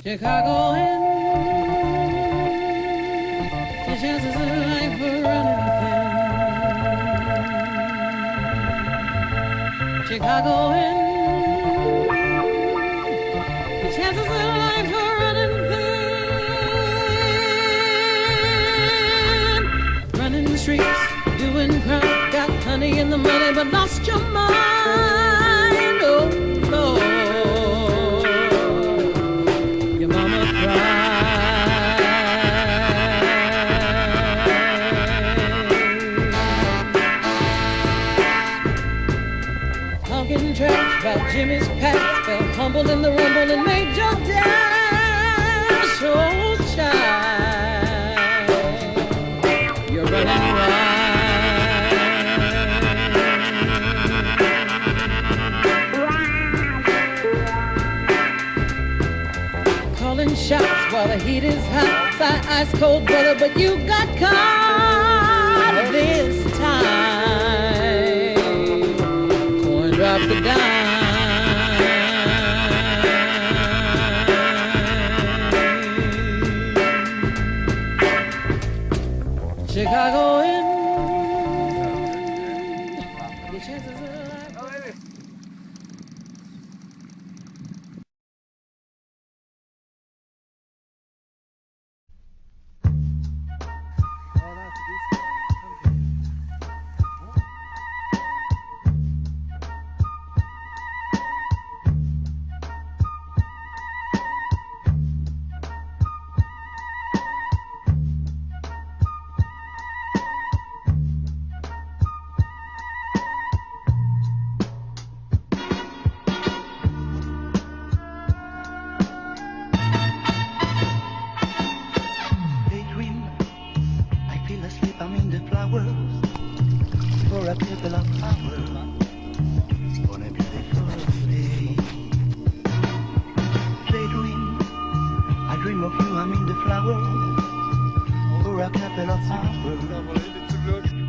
Chicago in the chances of life are running thin. Chicago in the chances of life are running thin. Running the streets, doing crime, got honey in the money, but lost your mind. Oh Lord. About Jimmy's past, felt humbled in the rumble and made your dash, oh child, you're running wild. Calling shots while the heat is hot, ice cold brother, but you got caught this time. Coin dropped the dime. Chicago in your chances of life. Dream of you, I'm in the flowers, for a couple of hours.